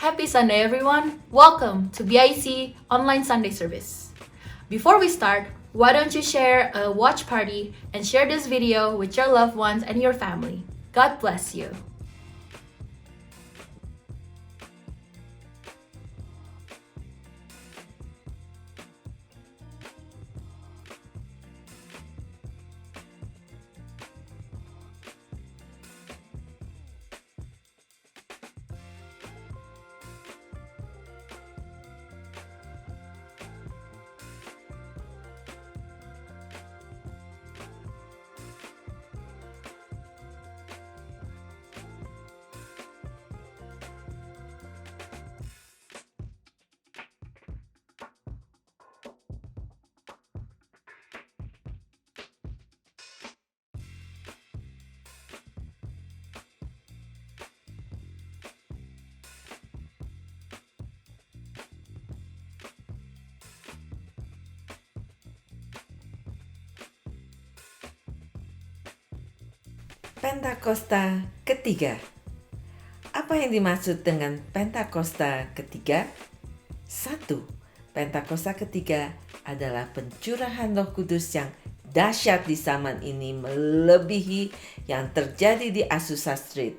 Happy Sunday, everyone. Welcome to BIC Online Sunday Service. Before we start, why don't you share a watch party and share this video with your loved ones and your family. God bless you. Pentakosta ketiga. Apa yang dimaksud dengan Pentakosta ketiga? 1. Pentakosta ketiga adalah pencurahan Roh Kudus yang dahsyat di zaman ini melebihi yang terjadi di Azusa Street.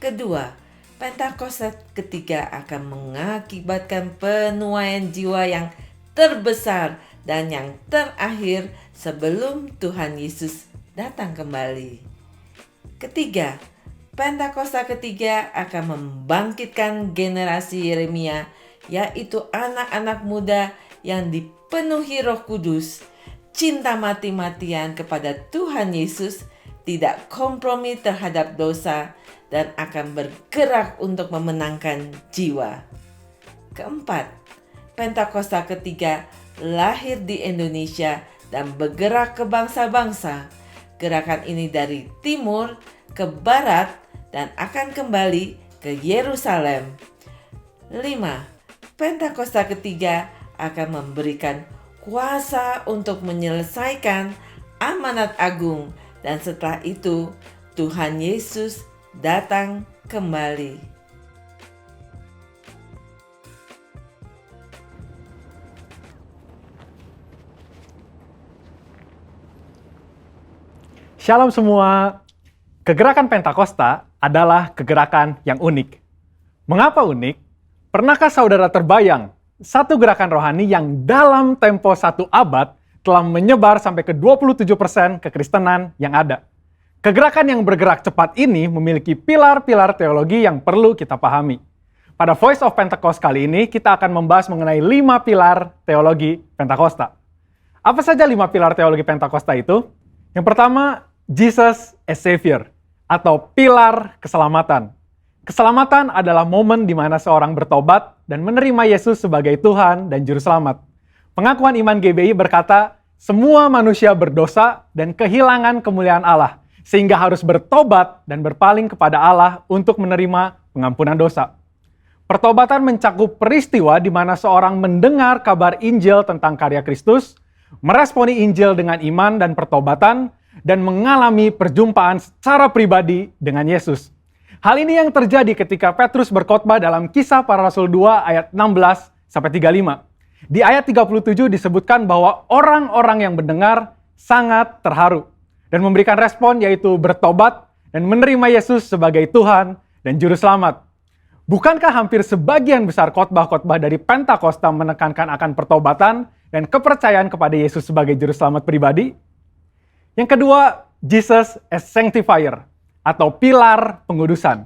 Kedua, Pentakosta ketiga akan mengakibatkan penuaian jiwa yang terbesar dan yang terakhir sebelum Tuhan Yesus datang kembali. Ketiga, Pentakosta ketiga akan membangkitkan generasi Yeremia, yaitu anak-anak muda yang dipenuhi Roh Kudus, cinta mati-matian kepada Tuhan Yesus, tidak kompromi terhadap dosa, dan akan bergerak untuk memenangkan jiwa. Keempat, Pentakosta ketiga lahir di Indonesia dan bergerak ke bangsa-bangsa. Gerakan ini dari timur ke barat dan akan kembali ke Yerusalem. 5. Pentakosta ketiga akan memberikan kuasa untuk menyelesaikan amanat agung, dan setelah itu Tuhan Yesus datang kembali. Shalom semua. Kegerakan Pentakosta adalah kegerakan yang unik. Mengapa unik? Pernahkah saudara terbayang satu gerakan rohani yang dalam tempo 1 abad telah menyebar sampai ke 27% kekristenan yang ada? Kegerakan yang bergerak cepat ini memiliki pilar-pilar teologi yang perlu kita pahami. Pada Voice of Pentecost kali ini, kita akan membahas mengenai 5 pilar teologi Pentakosta. Apa saja 5 pilar teologi Pentakosta itu? Yang pertama, Jesus as Savior, atau pilar keselamatan. Keselamatan adalah momen di mana seorang bertobat dan menerima Yesus sebagai Tuhan dan Juru Selamat. Pengakuan iman GBI berkata, semua manusia berdosa dan kehilangan kemuliaan Allah, sehingga harus bertobat dan berpaling kepada Allah untuk menerima pengampunan dosa. Pertobatan mencakup peristiwa di mana seorang mendengar kabar Injil tentang karya Kristus, meresponi Injil dengan iman dan pertobatan, dan mengalami perjumpaan secara pribadi dengan Yesus. Hal ini yang terjadi ketika Petrus berkhotbah dalam Kisah Para Rasul 2 ayat 16-35. Di ayat 37 disebutkan bahwa orang-orang yang mendengar sangat terharu dan memberikan respon, yaitu bertobat dan menerima Yesus sebagai Tuhan dan Juru Selamat. Bukankah hampir sebagian besar khotbah-khotbah dari Pentakosta menekankan akan pertobatan dan kepercayaan kepada Yesus sebagai Juru Selamat pribadi? Yang kedua, Jesus as Sanctifier, atau pilar pengudusan.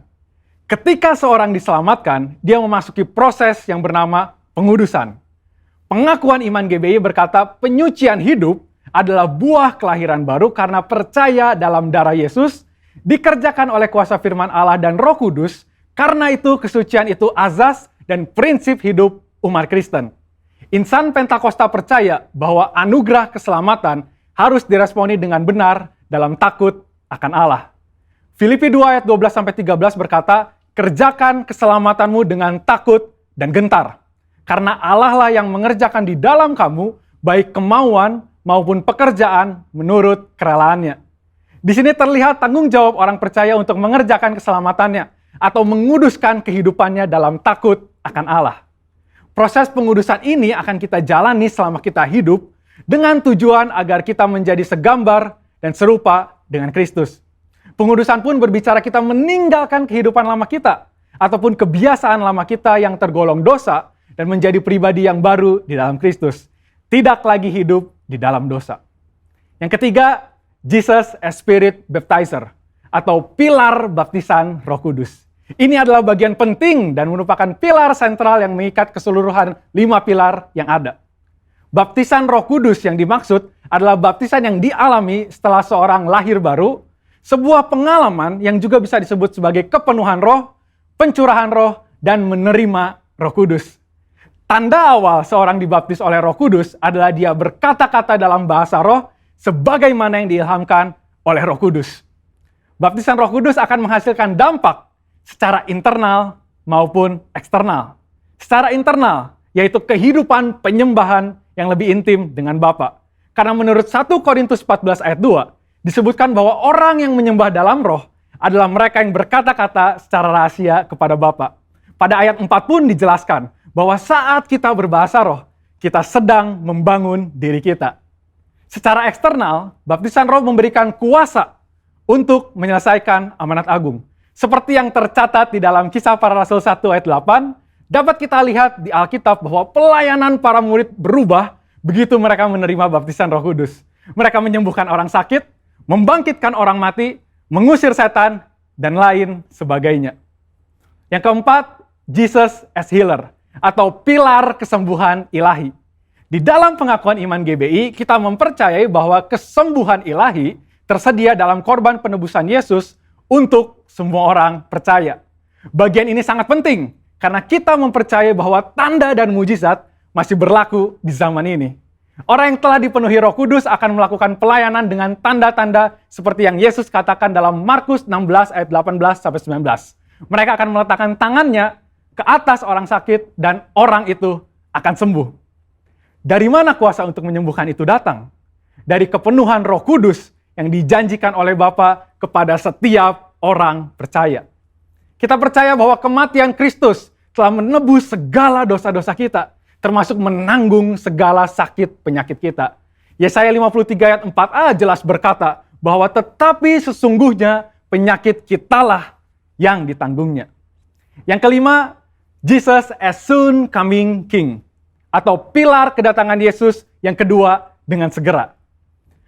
Ketika seorang diselamatkan, dia memasuki proses yang bernama pengudusan. Pengakuan iman GBI berkata penyucian hidup adalah buah kelahiran baru karena percaya dalam darah Yesus, dikerjakan oleh kuasa firman Allah dan Roh Kudus. Karena itu kesucian itu azas dan prinsip hidup umat Kristen. Insan Pentakosta percaya bahwa anugerah keselamatan harus diresponi dengan benar dalam takut akan Allah. Filipi 2 ayat 12-13 berkata, kerjakan keselamatanmu dengan takut dan gentar. Karena Allah lah yang mengerjakan di dalam kamu, baik kemauan maupun pekerjaan menurut kerelaannya. Di sini terlihat tanggung jawab orang percaya untuk mengerjakan keselamatannya. atau menguduskan kehidupannya dalam takut akan Allah. Proses pengudusan ini akan kita jalani selama kita hidup dengan tujuan agar kita menjadi segambar dan serupa dengan Kristus. Pengudusan pun berbicara kita meninggalkan kehidupan lama kita ataupun kebiasaan lama kita yang tergolong dosa dan menjadi pribadi yang baru di dalam Kristus. Tidak lagi hidup di dalam dosa. Yang ketiga, Jesus as Spirit Baptizer atau pilar baptisan Roh Kudus. Ini adalah bagian penting dan merupakan pilar sentral yang mengikat keseluruhan 5 pilar yang ada. Baptisan Roh Kudus yang dimaksud adalah baptisan yang dialami setelah seorang lahir baru, sebuah pengalaman yang juga bisa disebut sebagai kepenuhan roh, pencurahan roh, dan menerima Roh Kudus. Tanda awal seorang dibaptis oleh Roh Kudus adalah dia berkata-kata dalam bahasa roh sebagaimana yang diilhamkan oleh Roh Kudus. Baptisan Roh Kudus akan menghasilkan dampak secara internal maupun eksternal. Secara internal, yaitu kehidupan penyembahan yang lebih intim dengan Bapa. Karena menurut 1 Korintus 14 ayat 2, disebutkan bahwa orang yang menyembah dalam roh adalah mereka yang berkata-kata secara rahasia kepada Bapa. Pada ayat 4 pun dijelaskan bahwa saat kita berbahasa roh, kita sedang membangun diri kita. Secara eksternal, baptisan roh memberikan kuasa untuk menyelesaikan amanat agung. Seperti yang tercatat di dalam Kisah Para Rasul 1 ayat 8, dapat kita lihat di Alkitab bahwa pelayanan para murid berubah begitu mereka menerima baptisan Roh Kudus. Mereka menyembuhkan orang sakit, membangkitkan orang mati, mengusir setan, dan lain sebagainya. Yang keempat, Jesus as Healer atau pilar kesembuhan ilahi. Di dalam pengakuan iman GBI, kita mempercayai bahwa kesembuhan ilahi tersedia dalam korban penebusan Yesus untuk semua orang percaya. Bagian ini sangat penting karena kita mempercayai bahwa tanda dan mujizat masih berlaku di zaman ini. Orang yang telah dipenuhi Roh Kudus akan melakukan pelayanan dengan tanda-tanda seperti yang Yesus katakan dalam Markus 16 ayat 18-19. Mereka akan meletakkan tangannya ke atas orang sakit dan orang itu akan sembuh. Dari mana kuasa untuk menyembuhkan itu datang? Dari kepenuhan Roh Kudus yang dijanjikan oleh Bapa kepada setiap orang percaya. Kita percaya bahwa kematian Kristus telah menebus segala dosa-dosa kita, termasuk menanggung segala sakit penyakit kita. Yesaya 53 ayat 4a jelas berkata bahwa tetapi sesungguhnya penyakit kitalah yang ditanggungnya. Yang kelima, Jesus as soon coming King atau pilar kedatangan Yesus yang kedua dengan segera.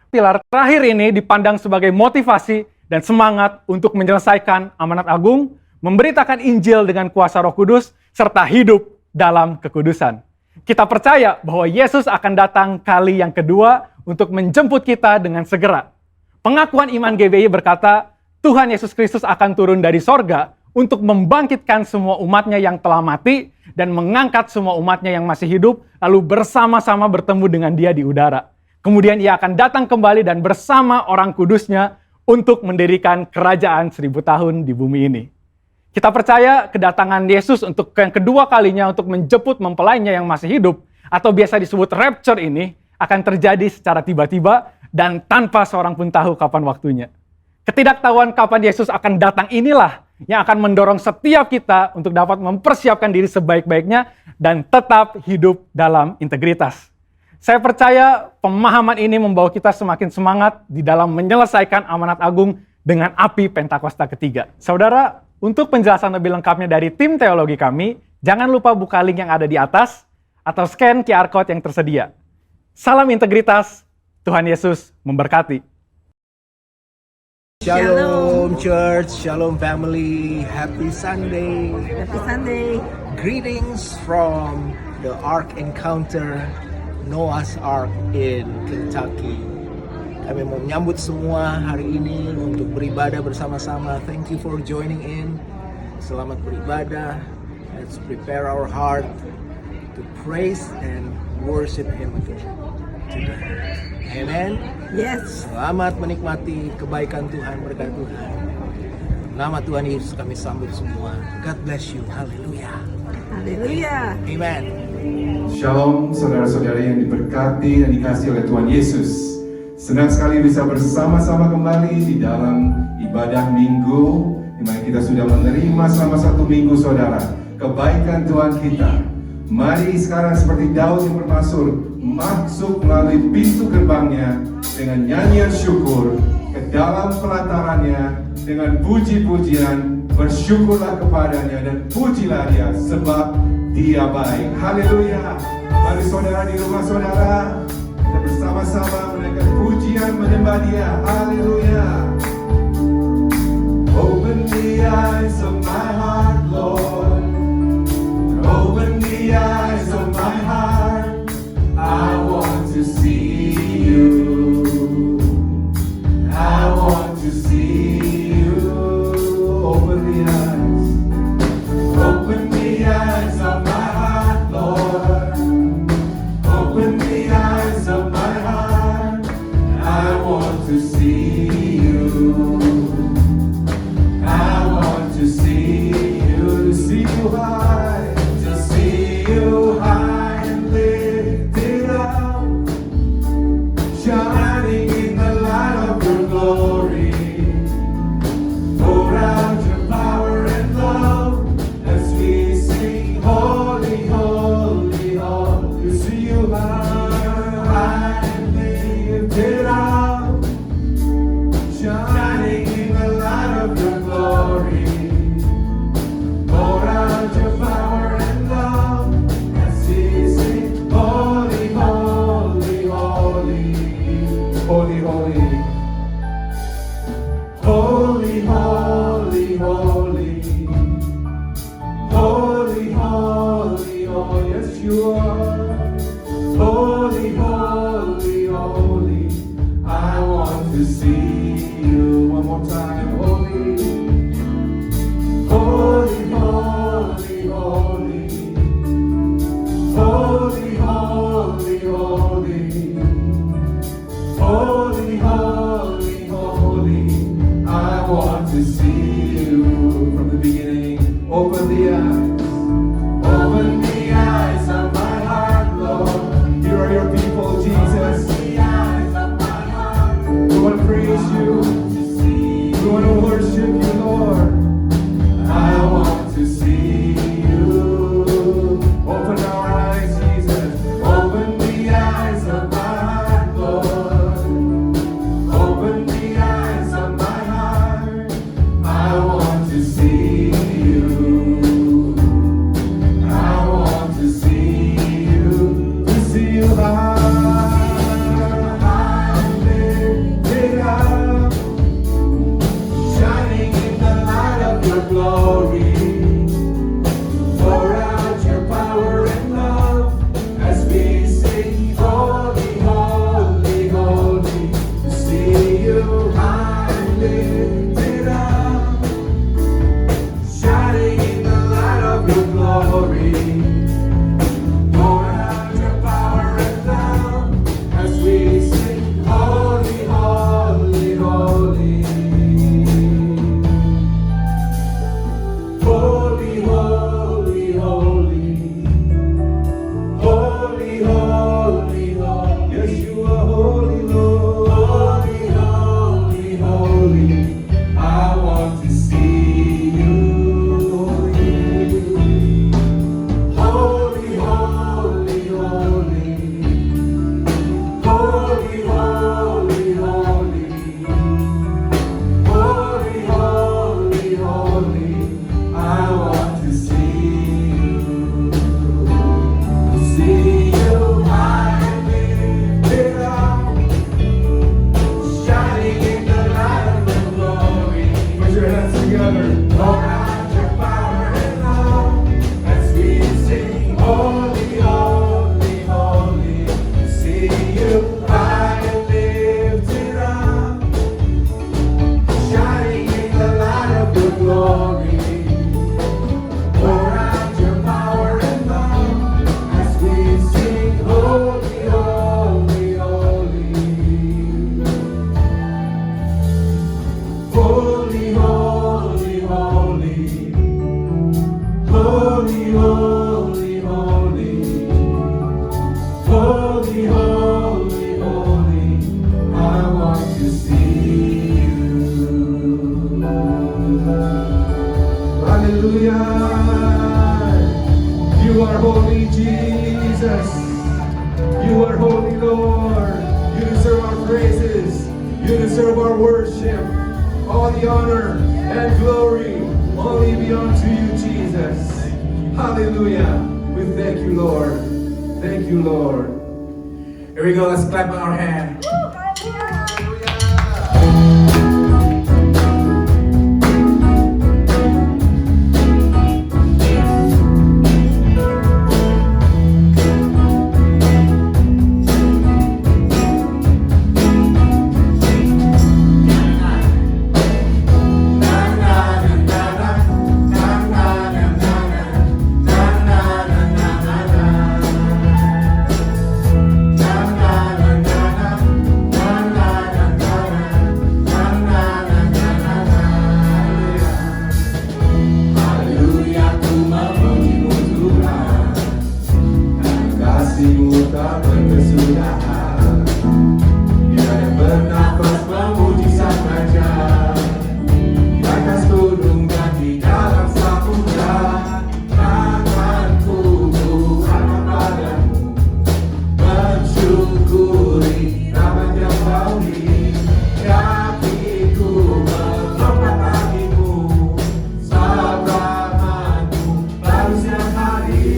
Pilar terakhir ini dipandang sebagai motivasi dan semangat untuk menyelesaikan amanat agung, memberitakan Injil dengan kuasa Roh Kudus, serta hidup dalam kekudusan. Kita percaya bahwa Yesus akan datang kali yang kedua untuk menjemput kita dengan segera. Pengakuan iman GBI berkata, Tuhan Yesus Kristus akan turun dari sorga untuk membangkitkan semua umatnya yang telah mati dan mengangkat semua umatnya yang masih hidup, lalu bersama-sama bertemu dengan dia di udara. Kemudian ia akan datang kembali dan bersama orang kudusnya untuk mendirikan kerajaan 1000 tahun di bumi ini. Kita percaya kedatangan Yesus untuk yang kedua kalinya untuk menjemput mempelainya yang masih hidup, atau biasa disebut rapture ini, akan terjadi secara tiba-tiba dan tanpa seorang pun tahu kapan waktunya. Ketidaktahuan kapan Yesus akan datang inilah yang akan mendorong setiap kita untuk dapat mempersiapkan diri sebaik-baiknya dan tetap hidup dalam integritas. Saya percaya pemahaman ini membawa kita semakin semangat di dalam menyelesaikan amanat agung dengan api Pentakosta ketiga. Saudara, untuk penjelasan lebih lengkapnya dari tim teologi kami, jangan lupa buka link yang ada di atas atau scan QR Code yang tersedia. Salam integritas, Tuhan Yesus memberkati. Shalom church, shalom family, happy Sunday. Happy Sunday. Greetings from the Ark Encounter, Noah's Ark in Kentucky. Kami mau menyambut semua hari ini untuk beribadah bersama-sama. Thank you for joining in. Selamat beribadah. Let's prepare our heart to praise and worship Him again today. Amen. Yes. Selamat menikmati kebaikan Tuhan, berkat Tuhan. Nama Tuhan Yesus kami sambut semua. God bless you. Haleluya. Haleluya. Amen. Shalom saudara-saudari yang diberkati dan dikasihi oleh Tuhan Yesus. Senang sekali bisa bersama-sama kembali di dalam ibadah minggu di mana kita sudah menerima selama 1 minggu saudara kebaikan Tuhan kita. Mari sekarang seperti Daud yang masuk melalui pintu gerbangnya dengan nyanyian syukur ke dalam pelatarannya dengan puji-pujian. Bersyukurlah kepadanya dan pujilah dia sebab dia baik. Haleluya. Mari saudara di rumah saudara kita bersama-sama menaikkan pujian menyembah dia. Haleluya. Open the eyes of my heart, Lord. Open the eyes of my heart. I want to see you. I want to see you. Open the eyes. Open the eyes of my heart, Lord. Open the eyes of my heart. I want to see you. I want to see you high, to see you high and lifted up. holy, Jesus. You are holy, Lord. You deserve our praises. You deserve our worship. All the honor and glory only be unto you, Jesus. Hallelujah. We thank you, Lord. Thank you, Lord. Here we go. Let's clap our hands. Kasih-Mu tak berkesudahan. Dia yang bernafas memuji Sang Raja di atas gunung dan di dalam samudra. Tanganku angkat padamu, mensyukuri rahmat yang Kau beri. Kakiku melompat bagimu, sebab rahmat-Mu baru setiap hari.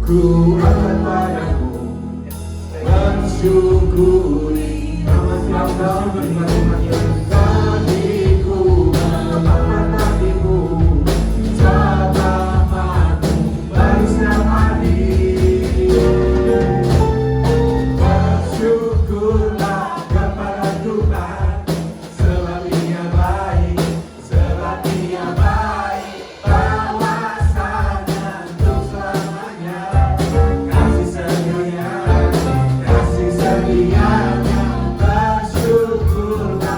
Ku akan padamu, mensyukuri rahmat yang Kau beri. Kakiku melompat bagimu, sebab rahmat-Mu baru setiap hari. Bersyukurlah kepada Tuhan, sebab Dia baik, sebab Dia baik. Bahwasanya untuk selamanya, kasih setianya, kasih setianya. Bersyukurlah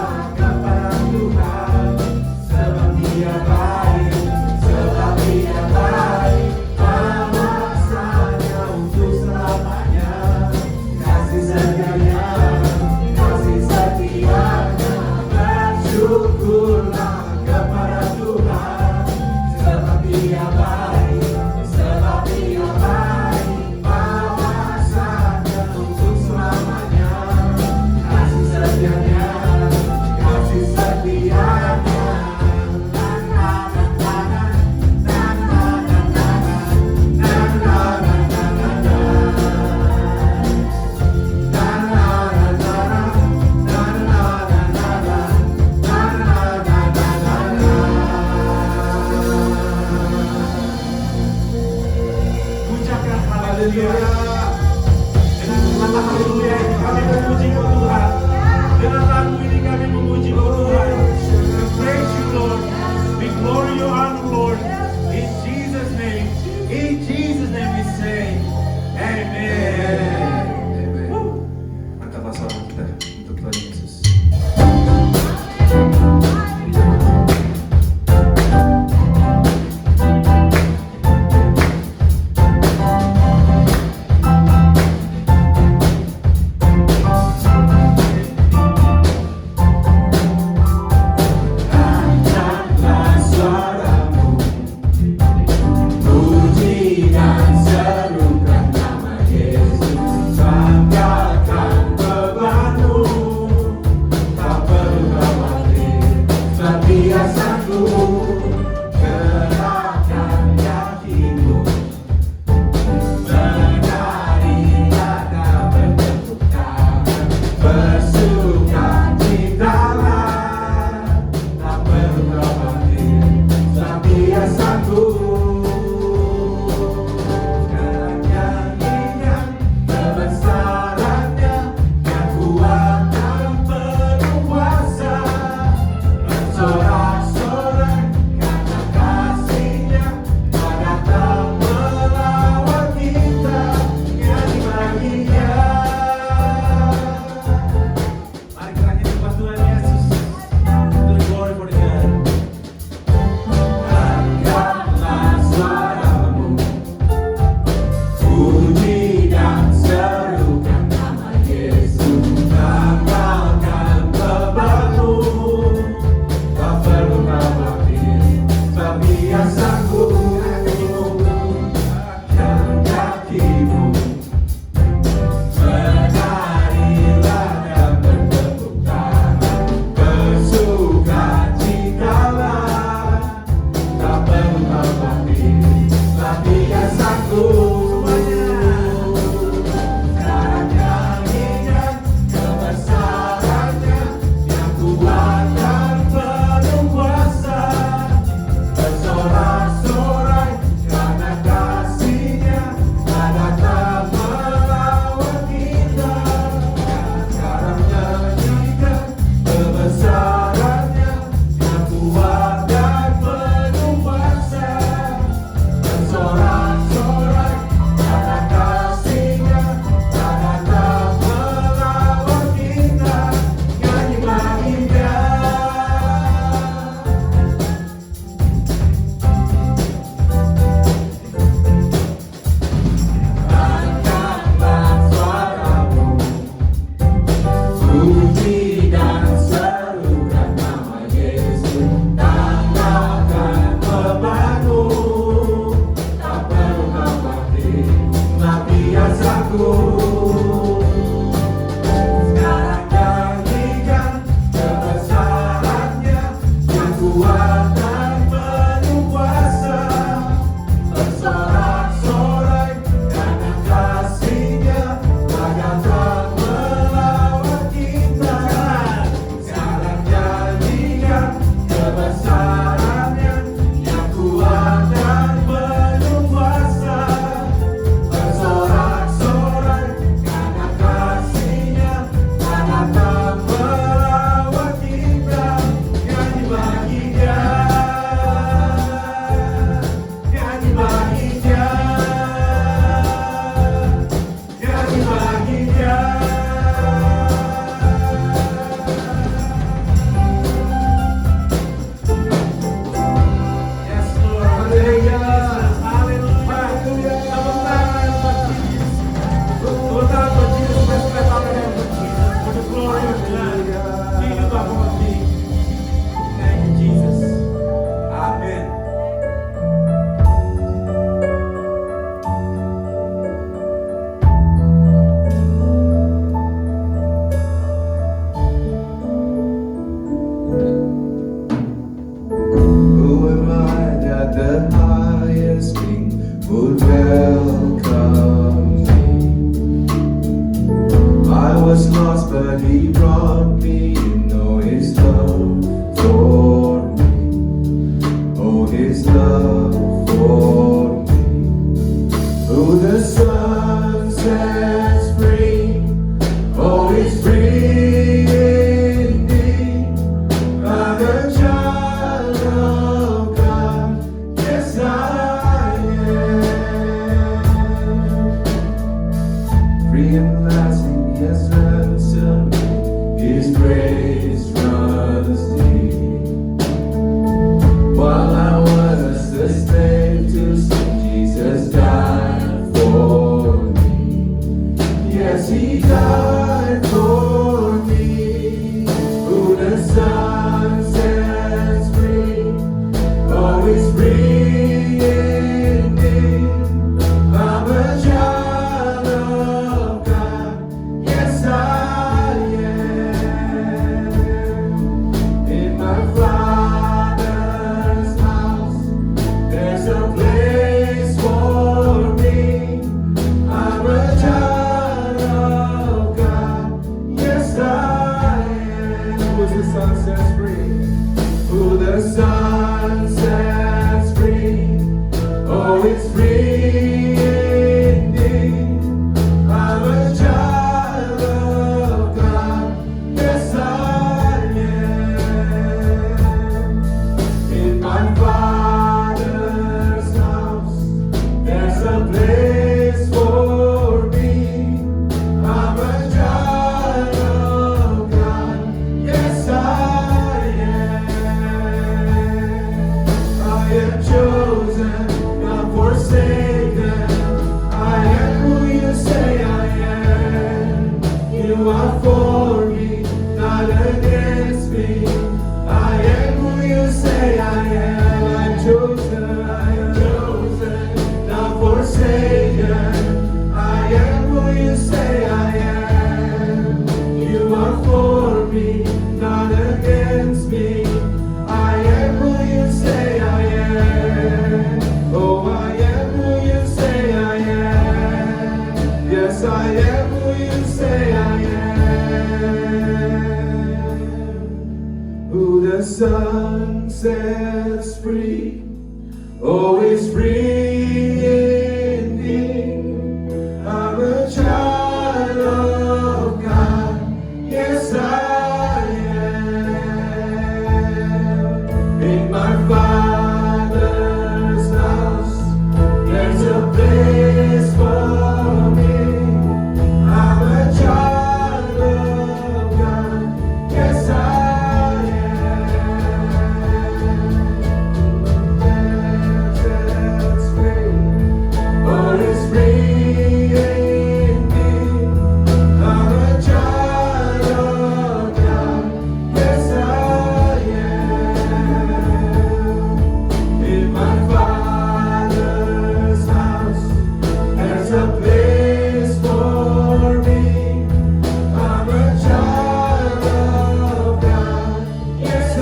grace runs deep. While I was a slave to sin, Jesus died for me. Yes, He died for me. Who the Son sets free, always free indeed. I'm a child of God. Yes, I am. In my Father's house, there's a place for me. I'm a child of God. Yes, I am. Who the Son sets free? Who the Son sets free? Oh, it's free indeed. I'm a child of God. Yes, I am. In my Father's house, there's a place for me. I'm a child of God. Yes, I am. I am chosen, not forsaken. I am who you say I am. You are for me, not against me. I am who you say I am. I'm chosen, not forsaken. I am who you say I am. You are for me, not against me. I am who you say I am. Oh, I am who you say I am. Yes, I am who you say I am. Who the Son sets free, oh, is free indeed. I'm a child of God. Yes, I am. In my Father's house, there's a place for me. I'm a child of God. Yes, I am. That's free. Oh, it's free indeed. I'm a child of God. Yes, I am. In my Father's house, there's a place for me. I'm a child of God. Yes, I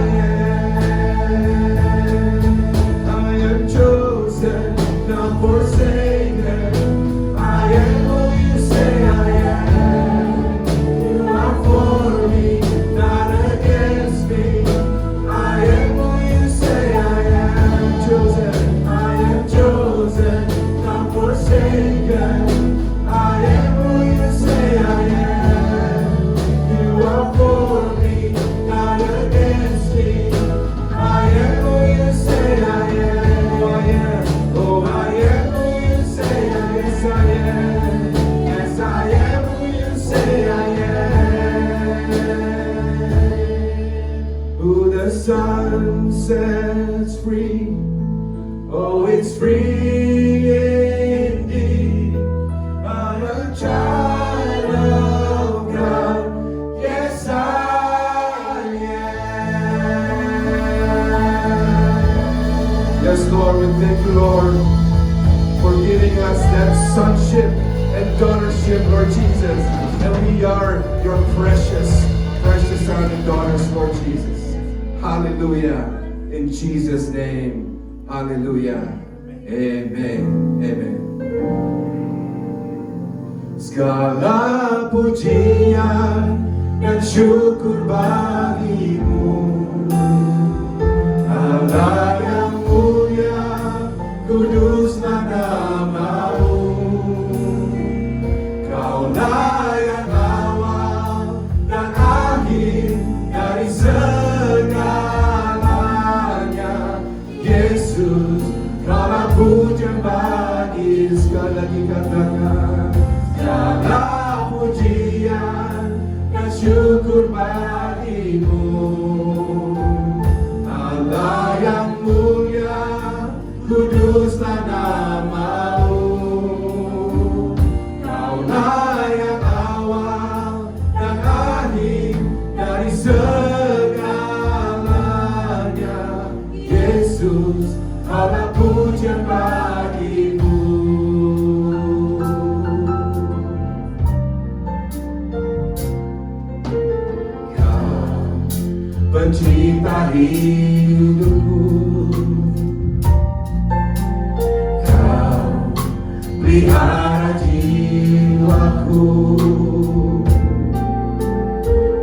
am. I am chosen, not forsaken. I am who you say I am. You are for me, not against me. I am who you say I am. Chosen, I am chosen, not forsaken. I am who you say I am. You are for me, not against me. I am who you say I am. I am. Oh, I am who you say I am. Yes, I am. Yes, I am who you say I am. Who the Son sets free, oh, it's free indeed. I'm a child of God. Yes, I am. Yes, Lord, we thank you, Lord, for giving us that sonship and daughtership, Lord Jesus. And we are your precious sons and daughters, Lord Jesus. Hallelujah. In Jesus' name. Hallelujah. Amen. Amen. Segala pujian dan syukur bagimu, Allah yang mulia, kuduslah namamu. Kaulah yang awal dan akhir dari segalanya. Yesus, kaulah pujian bagi, sekali lagi katakan, segala pujian dan syukur bagi bagimu. Allah yang mulia, kuduslah namamu. Kaulah yang awal dan akhir dari segalanya. Yesus, kaulah pujian bagimu. Pencipta hidupku, Kau pelihara jiwaku,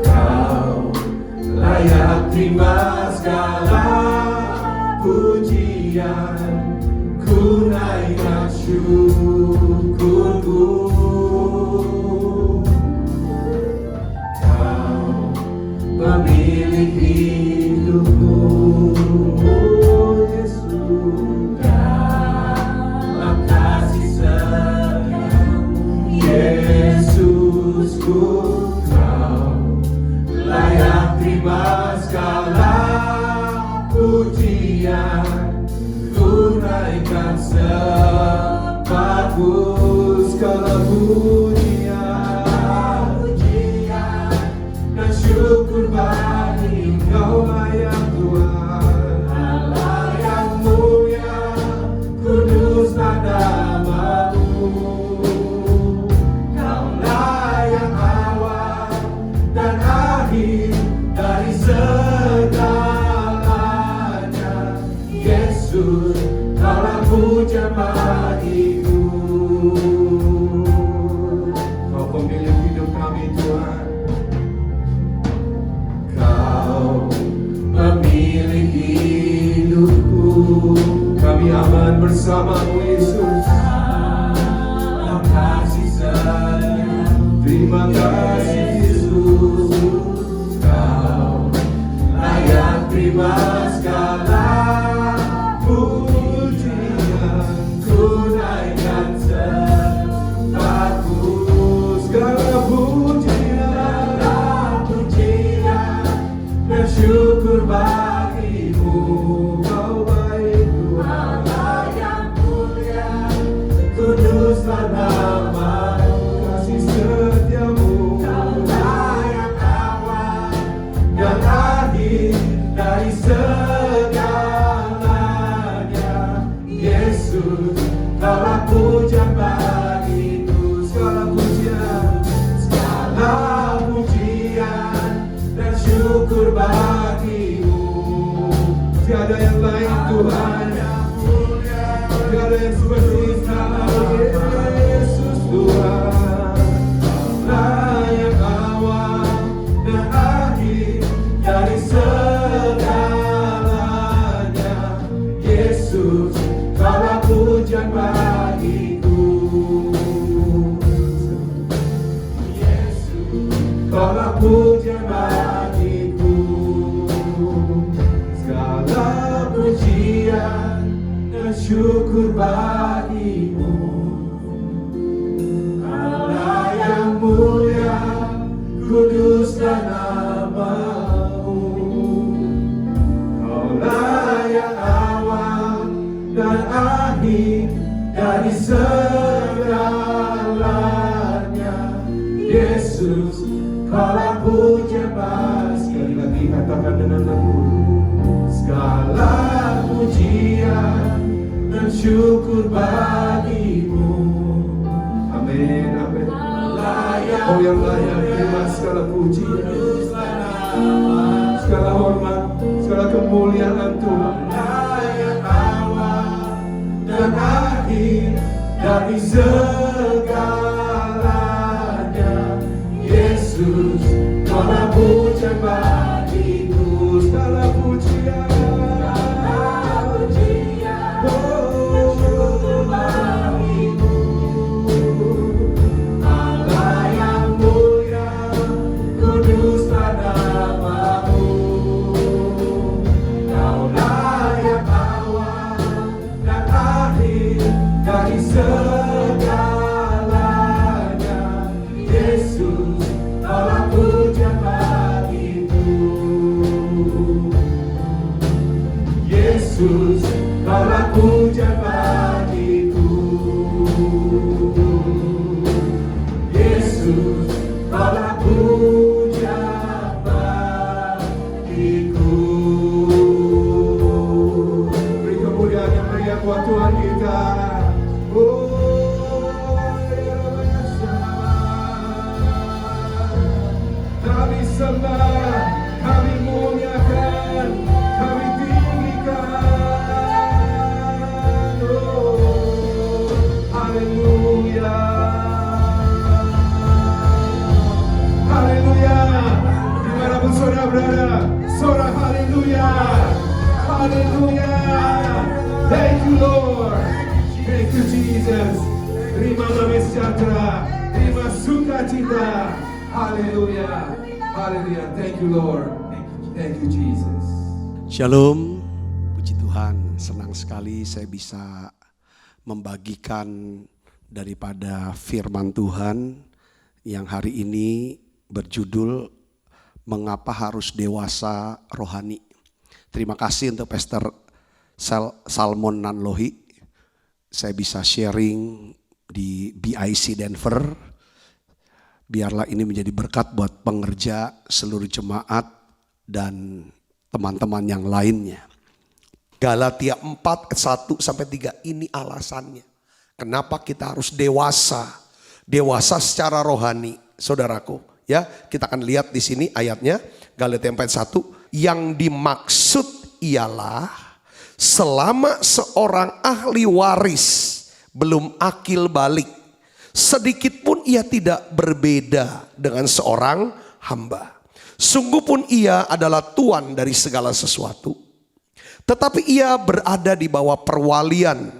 Kau layak terima segala pujian, ku naikkan syukurku. Pemilik hidupku, oh Yesus, dalam kasih sayang Yesusku, Kau layak terima segala pujian, ku naikkan sembahku, segala pujian dan syukur bagi Engkau layak Tuhan. Allah yang mulia, kuduslah namamu. Kaulah yang awal dan akhir dari segalanya. Yesus, Kaulah pujian bagiku. Kau pemilik hidup kami Tuhan. Pemilik hidupku, kami aman bersamamu Yesus. Dalam kasih sayang, terima kasih Yesus. Kau layak terima segala pujian, ku naikkan sembahku, segala pujian dan syukur bagimu. Kau baik Tuhan, Allah yang mulia, kuduslah namamu. Kasih setiamu, Kaulah yang awal dan akhir dari segalanya. Yesus, Kaulah pujian bagiku. Segala pujian dan syukur bagimu. Tiada yang lain Tuhan, tiada yang seperti nama Yesus Tuhan. Kaulah yang awal dan akhir dari segalanya. Yesus, Kaulah pujian bagiku. Yesus, Kaulah pujian bagiku. Segala pujian dan syukur bagimu. Allah yang mulia, kuduslah namamu. Kaulah yang awal dan akhir dari segalanya. Yesus, Kaulah pujian bagiku. Sekali lagi katakan dengan aku. Segala pujian dan syukur bagimu. Amin, amin. Oh yang layak terima segala pujian, segala hormat, segala kemuliaan Tuhan. Yang awal dan akhir dari segalanya. Yesus, Kaulah pujian bagiku. Segala pujian, syukur bagimu. Allah yang mulia, kuduslah namamu. Kaulah yang awal dan akhir dari segalanya. Yesus, Kaulah pujian bagiku. saudara berada. Saudara haleluya. Haleluya. Thank you Lord. Thank you Jesus. Terima damai sejahtera. Terima sukacita. Haleluya. Haleluya. Thank you Lord. Thank you Jesus. Shalom, puji Tuhan, senang sekali saya bisa membagikan daripada firman Tuhan yang hari ini berjudul Mengapa Harus Dewasa Rohani. Terima kasih untuk Pastor Salmon Nanlohi. Saya bisa sharing di BIC Denver. Biarlah ini menjadi berkat buat pengerja, seluruh jemaat, dan teman-teman yang lainnya. Galatia 4:1-3 ini alasannya. Kenapa kita harus dewasa? Dewasa secara rohani, saudaraku. Ya, kita akan lihat di sini ayatnya Galatia 4:1. Yang dimaksud ialah selama seorang ahli waris belum akil balik, sedikit pun ia tidak berbeda dengan seorang hamba. Sungguh pun ia adalah tuan dari segala sesuatu. Tetapi ia berada di bawah perwalian,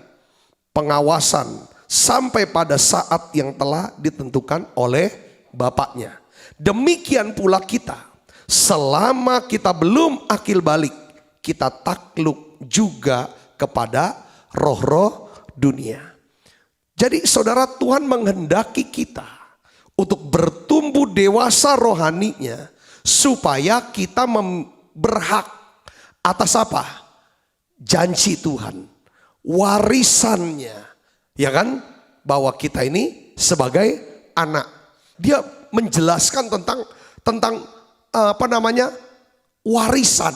pengawasan, sampai pada saat yang telah ditentukan oleh Bapaknya. Demikian pula kita, selama kita belum akil balik, kita takluk juga kepada roh-roh dunia. Jadi saudara, Tuhan menghendaki kita untuk bertumbuh dewasa rohaninya, supaya kita berhak atas apa? Janji Tuhan, warisannya, ya kan? Bahwa kita ini sebagai anak. Dia menjelaskan tentang apa namanya? Warisan.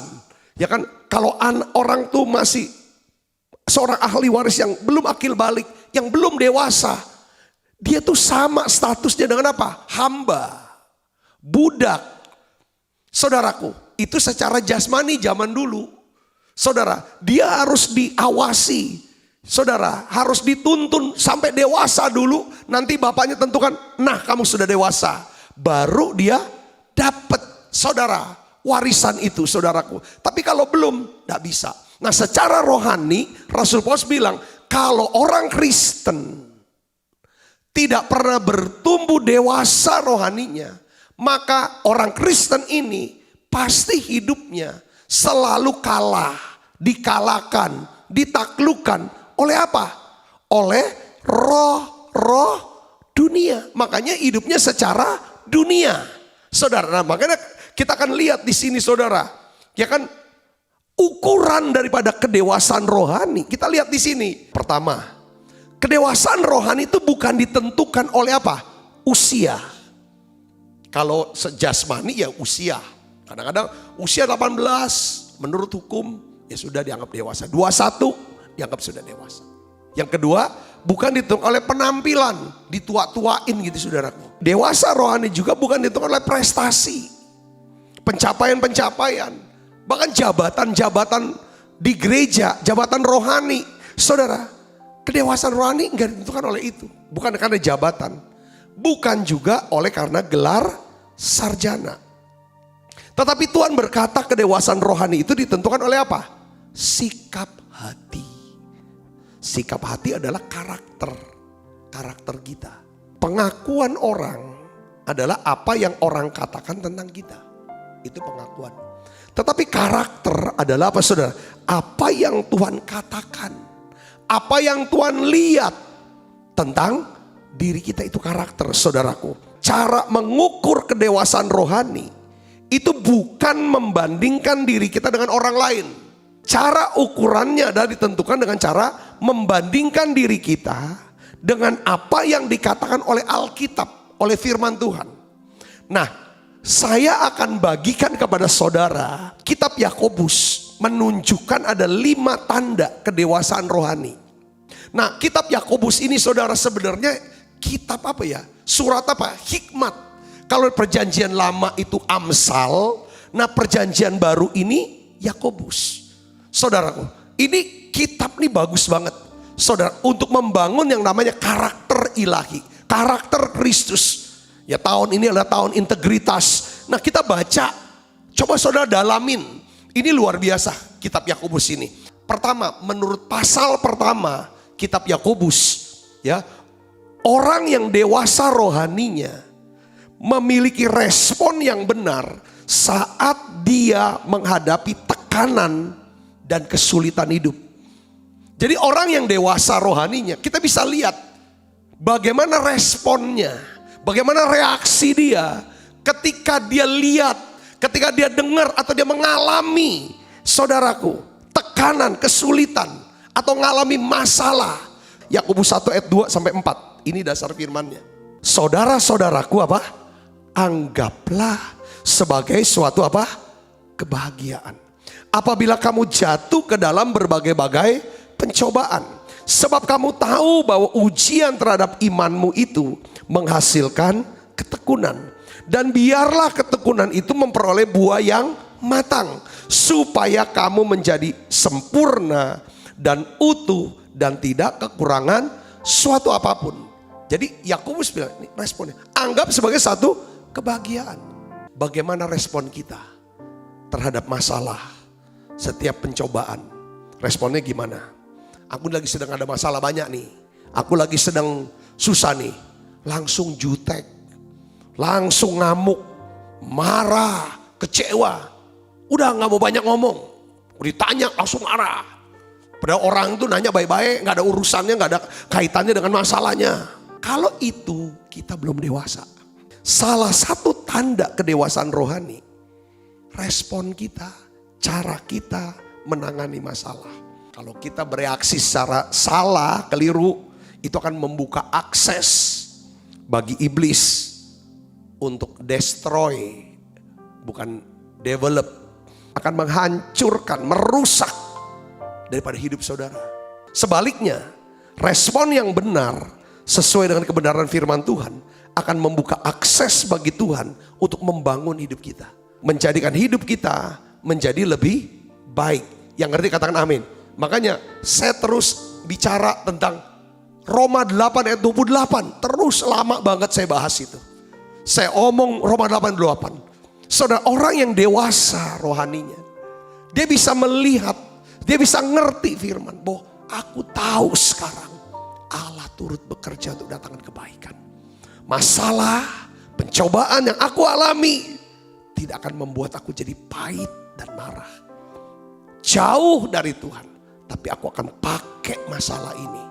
Ya kan? Kalau orang tuh masih seorang ahli waris yang belum akil balik, yang belum dewasa, dia tuh sama statusnya dengan apa? Hamba, budak. Saudaraku, itu secara jasmani zaman dulu. Saudara, dia harus diawasi. Saudara, harus dituntun sampai dewasa dulu. Nanti bapaknya tentukan, nah kamu sudah dewasa. Baru dia dapat, saudara, warisan itu, saudaraku. Tapi kalau belum, tidak bisa. Nah, secara rohani, Rasul Paulus bilang, kalau orang Kristen tidak pernah bertumbuh dewasa rohaninya, maka orang Kristen ini pasti hidupnya selalu kalah, dikalahkan, ditaklukkan oleh apa? Oleh roh-roh dunia. Makanya hidupnya secara dunia. Saudara, nah makanya kita akan lihat di sini saudara, ya kan, ukuran daripada kedewasaan rohani. Kita lihat di sini. Pertama, kedewasaan rohani itu bukan ditentukan oleh apa? Usia. Kalau sejasmani ya usia. Kadang-kadang usia 18 menurut hukum ya sudah dianggap dewasa. 21 dianggap sudah dewasa. Yang kedua, bukan ditentukan oleh penampilan, ditua-tuain gitu saudaraku. Dewasa rohani juga bukan ditentukan oleh prestasi, pencapaian-pencapaian, bahkan jabatan-jabatan di gereja, jabatan rohani. Saudara, kedewasaan rohani enggak ditentukan oleh itu. Bukan karena jabatan, bukan juga oleh karena gelar sarjana. Tetapi Tuhan berkata kedewasaan rohani itu ditentukan oleh apa? Sikap hati. Sikap hati adalah karakter kita. Pengakuan orang adalah apa yang orang katakan tentang kita. Itu pengakuan. Tetapi karakter adalah apa saudara? Apa yang Tuhan katakan. Apa yang Tuhan lihat tentang diri kita, itu karakter saudaraku. Cara mengukur kedewasaan rohani itu bukan membandingkan diri kita dengan orang lain. Cara ukurannya adalah ditentukan dengan cara membandingkan diri kita dengan apa yang dikatakan oleh Alkitab, oleh firman Tuhan. Nah, saya akan bagikan kepada saudara kitab Yakobus menunjukkan ada 5 tanda kedewasaan rohani. Nah, kitab Yakobus ini saudara sebenarnya kitab apa ya? Surat apa? Hikmat. Kalau perjanjian lama itu Amsal, nah perjanjian baru ini Yakobus. Saudaraku, ini kitab nih bagus banget. Saudara, untuk membangun yang namanya karakter ilahi, karakter Kristus. Ya tahun ini adalah tahun integritas. Nah kita baca Coba saudara dalamin. Ini luar biasa kitab Yakobus ini. Pertama, menurut pasal pertama kitab Yakobus, ya, orang yang dewasa rohaninya memiliki respon yang benar saat dia menghadapi tekanan dan kesulitan hidup. Jadi orang yang dewasa rohaninya, kita bisa lihat bagaimana responnya, bagaimana reaksi dia ketika dia lihat, ketika dia dengar atau dia mengalami, saudaraku, tekanan, kesulitan atau mengalami masalah. Yakobus 1 ayat 2 sampai 4. Ini dasar firman-Nya. Saudara-saudaraku apa? Anggaplah sebagai suatu apa? Kebahagiaan. Apabila kamu jatuh ke dalam berbagai-bagai pencobaan. Sebab kamu tahu bahwa ujian terhadap imanmu itu menghasilkan ketekunan. Dan biarlah ketekunan itu memperoleh buah yang matang. Supaya kamu menjadi sempurna dan utuh dan tidak kekurangan suatu apapun. Jadi Yakobus bilang, ini responnya, anggap sebagai satu kebahagiaan. Bagaimana respon kita terhadap masalah, setiap pencobaan? Responnya gimana? Aku lagi sedang ada masalah banyak nih. Aku lagi sedang susah nih. Langsung jutek. Langsung ngamuk. Marah. Kecewa. Udah gak mau banyak ngomong. Ditanya langsung marah. Padahal orang itu nanya baik-baik. Gak ada urusannya, gak ada kaitannya dengan masalahnya. Kalau itu kita belum dewasa. Salah satu tanda kedewasaan rohani. Respon kita. Cara kita menangani masalah. Kalau kita bereaksi secara salah, keliru, itu akan membuka akses bagi iblis untuk destroy, bukan develop, akan menghancurkan, merusak daripada hidup saudara. Sebaliknya, respon yang benar sesuai dengan kebenaran firman Tuhan akan membuka akses bagi Tuhan untuk membangun hidup kita, menjadikan hidup kita menjadi lebih baik. Yang ngerti katakan amin. Makanya saya terus bicara tentang Roma 8 ayat 28. Terus lama banget saya bahas itu. Saya omong Roma 8 28. Saudara, orang yang dewasa rohaninya, dia bisa melihat, dia bisa ngerti firman bahwa aku tahu sekarang Allah turut bekerja untuk datangkan kebaikan. Masalah, pencobaan yang aku alami tidak akan membuat aku jadi pahit dan marah. Jauh dari Tuhan. Tapi aku akan pakai masalah ini.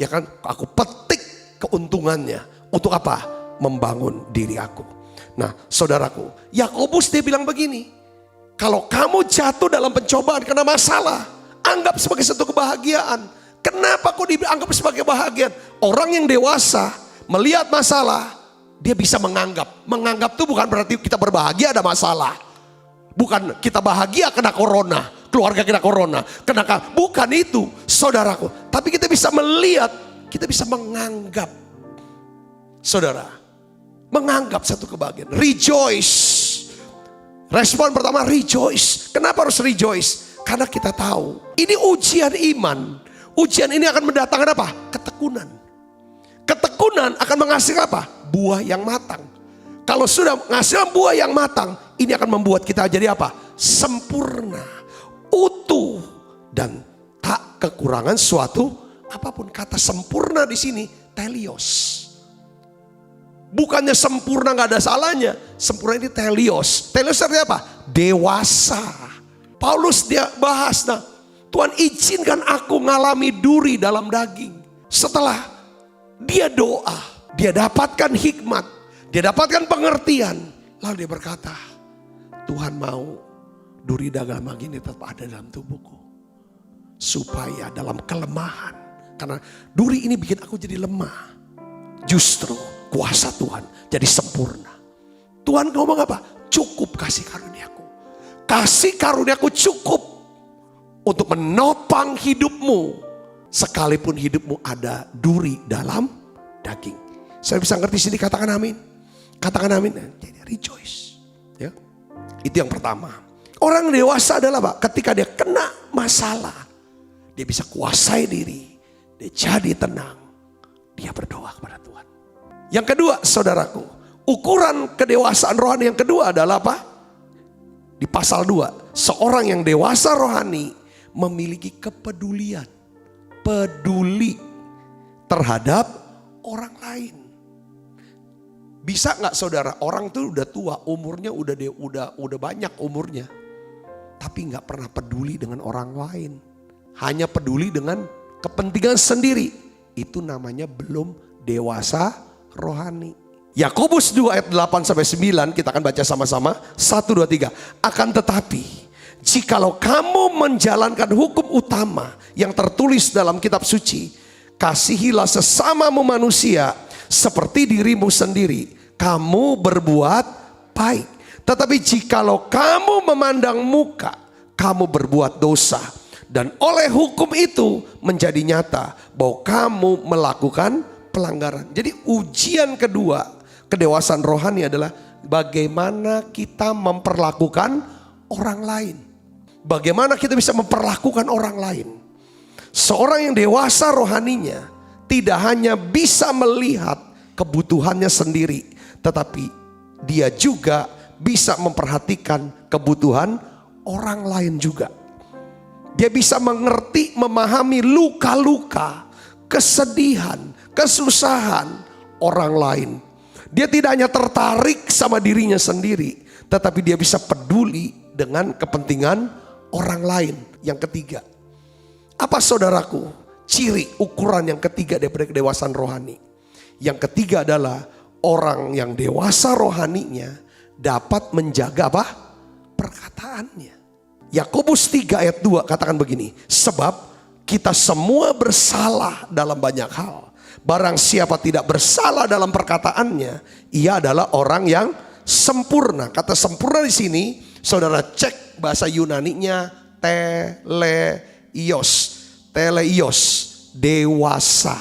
Ya kan, aku petik keuntungannya. Untuk apa? Membangun diri aku. Nah saudaraku, Yakobus dia bilang begini. Kalau kamu jatuh dalam pencobaan karena masalah, anggap sebagai satu kebahagiaan. Kenapa kok dianggap sebagai kebahagiaan? Orang yang dewasa melihat masalah, dia bisa menganggap. Menganggap itu bukan berarti kita berbahagia ada masalah. Bukan kita bahagia kena corona. Keluarga kita corona, bukan itu saudaraku. Tapi kita bisa melihat, kita bisa menganggap. Saudara, menganggap satu kebahagiaan. Rejoice. Respon pertama rejoice. Kenapa harus rejoice? Karena kita tahu ini ujian iman. Ujian ini akan mendatangkan apa? Ketekunan. Ketekunan akan menghasilkan apa? Buah yang matang. Kalau sudah menghasilkan buah yang matang, ini akan membuat kita jadi apa? Sempurna, utuh, dan tak kekurangan suatu apapun. Kata sempurna di sini telios. Bukannya sempurna nggak ada salahnya. Sempurna ini telios. Telios artinya apa? Dewasa. Paulus dia bahas, nah, Tuhan izinkan aku ngalami duri dalam daging. Setelah dia doa, dia dapatkan hikmat, dia dapatkan pengertian. Lalu dia berkata, Tuhan mau duri dalam daging ini tetap ada dalam tubuhku. Supaya dalam kelemahan, karena duri ini bikin aku jadi lemah, justru kuasa Tuhan jadi sempurna. Tuhan ngomong apa? Cukup kasih karuniaku. Kasih karuniaku cukup untuk menopang hidupmu. Sekalipun hidupmu ada duri dalam daging. Saya bisa ngerti sini, katakan amin. Katakan amin. Jadi rejoice. Ya. Itu yang pertama. Orang dewasa adalah apa? Ketika dia kena masalah, dia bisa kuasai diri. Dia jadi tenang. Dia berdoa kepada Tuhan. Yang kedua, saudaraku, ukuran kedewasaan rohani yang kedua adalah apa? Di pasal 2, seorang yang dewasa rohani memiliki kepedulian, peduli terhadap orang lain. Bisa nggak saudara, orang tuh udah tua, umurnya udah banyak umurnya, tapi nggak pernah peduli dengan orang lain, hanya peduli dengan kepentingan sendiri. Itu namanya belum dewasa rohani. Yakobus 2 ayat 8-9 kita akan baca sama-sama. 1, 2, 3. Akan tetapi jikalau kamu menjalankan hukum utama yang tertulis dalam kitab suci, kasihilah sesamamu manusia seperti dirimu sendiri. Kamu berbuat baik. Tetapi jikalau kamu memandang muka, kamu berbuat dosa. Dan oleh hukum itu menjadi nyata bahwa kamu melakukan pelanggaran. Jadi ujian kedua kedewasaan rohani adalah bagaimana kita memperlakukan orang lain. Bagaimana kita bisa memperlakukan orang lain. Seorang yang dewasa rohaninya tidak hanya bisa melihat kebutuhannya sendiri, tetapi dia juga bisa memperhatikan kebutuhan orang lain juga. Dia bisa mengerti, memahami luka-luka, kesedihan, kesusahan orang lain. Dia tidak hanya tertarik sama dirinya sendiri, tetapi dia bisa peduli dengan kepentingan orang lain. Yang ketiga, apa saudaraku ciri ukuran yang ketiga daripada kedewasaan rohani? Yang ketiga adalah orang yang dewasa rohaninya dapat menjaga apa? Perkataannya. Yakobus 3 ayat 2 katakan begini, sebab kita semua bersalah dalam banyak hal. Barang siapa tidak bersalah dalam perkataannya, ia adalah orang yang sempurna. Kata sempurna di sini, saudara cek bahasa Yunaninya teleios, dewasa,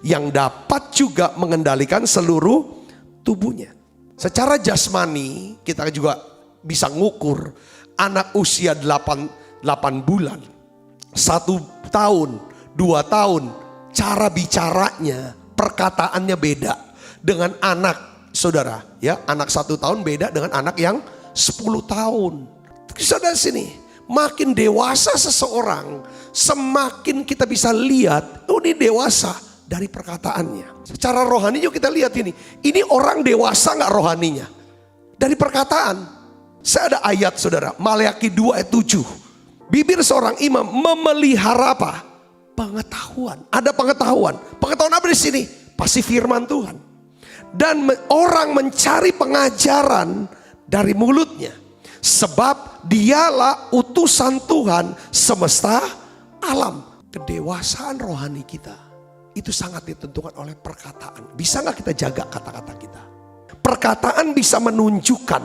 yang dapat juga mengendalikan seluruh tubuhnya. Secara jasmani kita juga bisa ngukur anak usia 8 bulan, 1 tahun, 2 tahun. Cara bicaranya, perkataannya beda dengan anak saudara, ya, anak 1 tahun beda dengan anak yang 10 tahun. Saudara sini, makin dewasa seseorang, semakin kita bisa lihat, oh ini dewasa dari perkataannya. Secara rohani juga kita lihat ini orang dewasa nggak rohaninya? Dari perkataan. Saya ada ayat saudara, Maleakhi 2 ayat 7. Bibir seorang imam memelihara apa? Pengetahuan. Ada pengetahuan. Pengetahuan apa di sini? Pasti firman Tuhan. Dan orang mencari pengajaran dari mulutnya. Sebab dialah utusan Tuhan semesta alam. Kedewasaan rohani kita itu sangat ditentukan oleh perkataan. Bisa gak kita jaga kata-kata kita? Perkataan bisa menunjukkan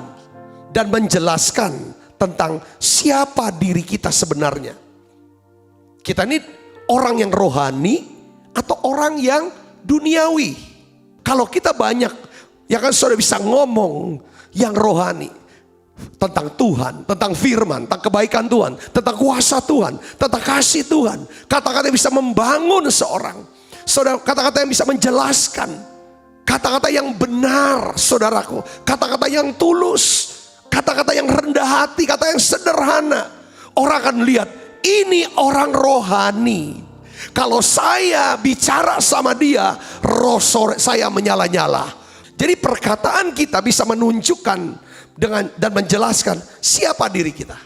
dan menjelaskan tentang siapa diri kita sebenarnya. Kita ini orang yang rohani atau orang yang duniawi. Kalau kita banyak, ya kan saudara bisa ngomong yang rohani. Tentang Tuhan, tentang firman, tentang kebaikan Tuhan, tentang kuasa Tuhan, tentang kasih Tuhan. Kata-kata yang bisa membangun seorang. Saudara, kata-kata yang bisa menjelaskan. Kata-kata yang benar saudaraku. Kata-kata yang tulus. Kata-kata yang rendah hati, kata yang sederhana. Orang akan lihat, ini orang rohani. Kalau saya bicara sama dia, roh saya menyala-nyala. Jadi perkataan kita bisa menunjukkan dan menjelaskan siapa diri kita.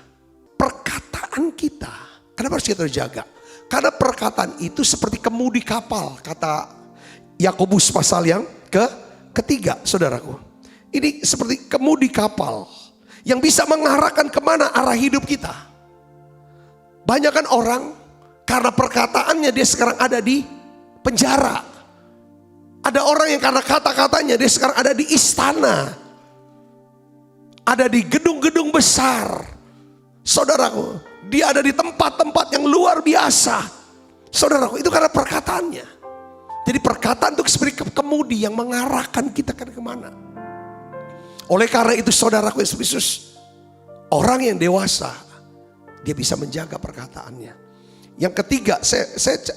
Perkataan kita, kenapa harus kita jaga? Karena perkataan itu seperti kemudi kapal, kata Yakobus pasal yang ketiga, saudaraku. Ini seperti kemudi kapal yang bisa mengarahkan kemana arah hidup kita. Banyak kan orang karena perkataannya dia sekarang ada di penjara. Ada orang yang karena kata-katanya dia sekarang ada di istana. Ada di gedung-gedung besar. Saudaraku, dia ada di tempat-tempat yang luar biasa. Saudaraku, itu karena perkataannya. Jadi perkataan itu seperti kemudi yang mengarahkan kita kemana. Oleh karena itu saudaraku Yesus, orang yang dewasa, dia bisa menjaga perkataannya. Yang ketiga, saya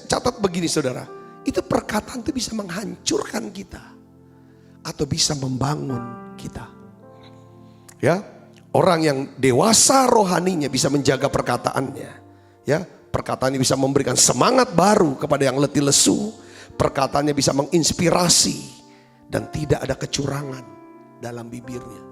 catat begini saudara. Itu perkataan itu bisa menghancurkan kita. Atau bisa membangun kita. Ya, Orang yang dewasa rohaninya bisa menjaga perkataannya. Ya, perkataannya bisa memberikan semangat baru kepada yang letih lesu. Perkataannya bisa menginspirasi dan tidak ada kecurangan dalam bibirnya.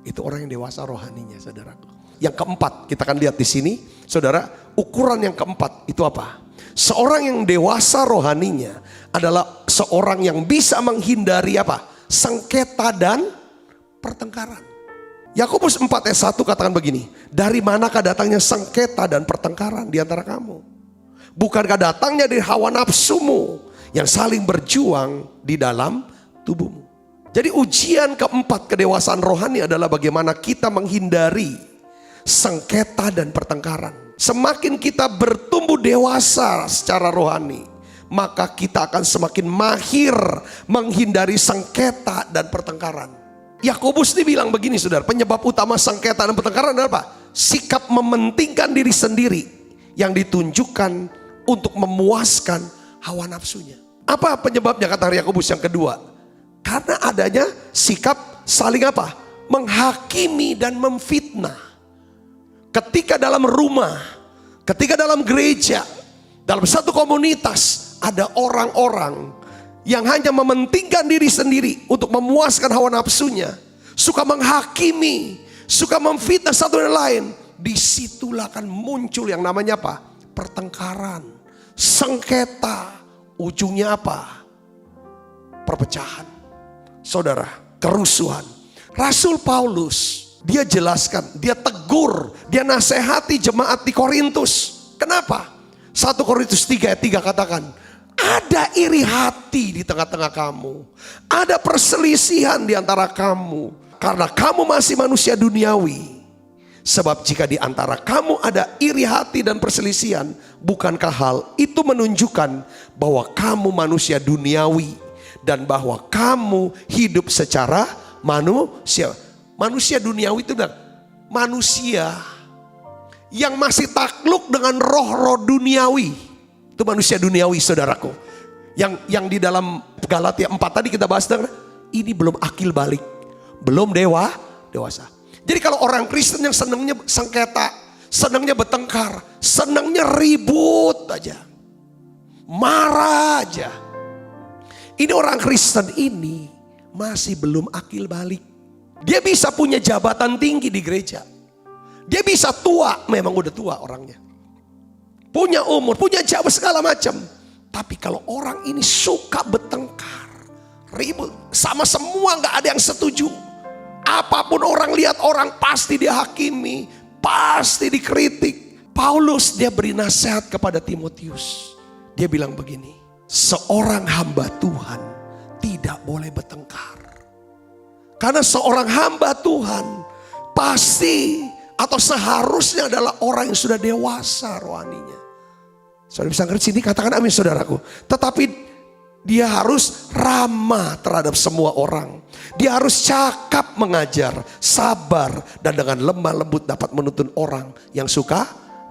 Itu orang yang dewasa rohaninya, saudaraku. Yang keempat, kita akan lihat di sini, saudara, ukuran yang keempat itu apa? Seorang yang dewasa rohaninya adalah seorang yang bisa menghindari apa? Sengketa dan pertengkaran. Yakobus 4 ayat 1 katakan begini, dari manakah datangnya sengketa dan pertengkaran di antara kamu? Bukankah datangnya dari hawa nafsumu yang saling berjuang di dalam tubuhmu? Jadi ujian keempat kedewasaan rohani adalah bagaimana kita menghindari sengketa dan pertengkaran. Semakin kita bertumbuh dewasa secara rohani, maka kita akan semakin mahir menghindari sengketa dan pertengkaran. Yakobus ini bilang begini, saudara, penyebab utama sengketa dan pertengkaran adalah apa? Sikap mementingkan diri sendiri yang ditunjukkan untuk memuaskan hawa nafsunya. Apa penyebabnya kata Yakobus yang kedua? Karena adanya sikap saling apa? Menghakimi dan memfitnah. Ketika dalam rumah, ketika dalam gereja, dalam satu komunitas ada orang-orang yang hanya mementingkan diri sendiri untuk memuaskan hawa nafsunya, suka menghakimi, suka memfitnah satu dan lain. Disitulah akan muncul yang namanya apa? Pertengkaran, sengketa, ujungnya apa? Perpecahan. Saudara, kerusuhan. Rasul Paulus, dia jelaskan, dia tegur, dia nasihati jemaat di Korintus. Kenapa? 1 Korintus 3 ayat 3 katakan, ada iri hati di tengah-tengah kamu, ada perselisihan di antara kamu, karena kamu masih manusia duniawi. Sebab jika di antara kamu ada iri hati dan perselisihan, bukankah hal itu menunjukkan bahwa kamu manusia duniawi dan bahwa kamu hidup secara manusia. Manusia duniawi itu adalah manusia yang masih takluk dengan roh-roh duniawi. Itu manusia duniawi, saudaraku. Yang di dalam Galatia 4 tadi kita bahas, ini belum akil balik, belum dewasa. Jadi kalau orang Kristen yang senangnya sengketa, senangnya bertengkar, senangnya ribut aja, marah aja, ini orang Kristen ini masih belum akil balik. Dia bisa punya jabatan tinggi di gereja, dia bisa tua, memang udah tua orangnya, punya umur, punya jabatan segala macam. Tapi kalau orang ini suka bertengkar, ribut, sama semua gak ada yang setuju. Apapun orang lihat, orang pasti dihakimi, pasti dikritik. Paulus dia beri nasihat kepada Timotius. Dia bilang begini, seorang hamba Tuhan tidak boleh bertengkar. Karena seorang hamba Tuhan pasti atau seharusnya adalah orang yang sudah dewasa rohaninya. Saudara bisa ngerti sini, katakan amin saudaraku. Tetapi dia harus ramah terhadap semua orang. Dia harus cakap mengajar, sabar, dan dengan lemah lembut dapat menuntun orang yang suka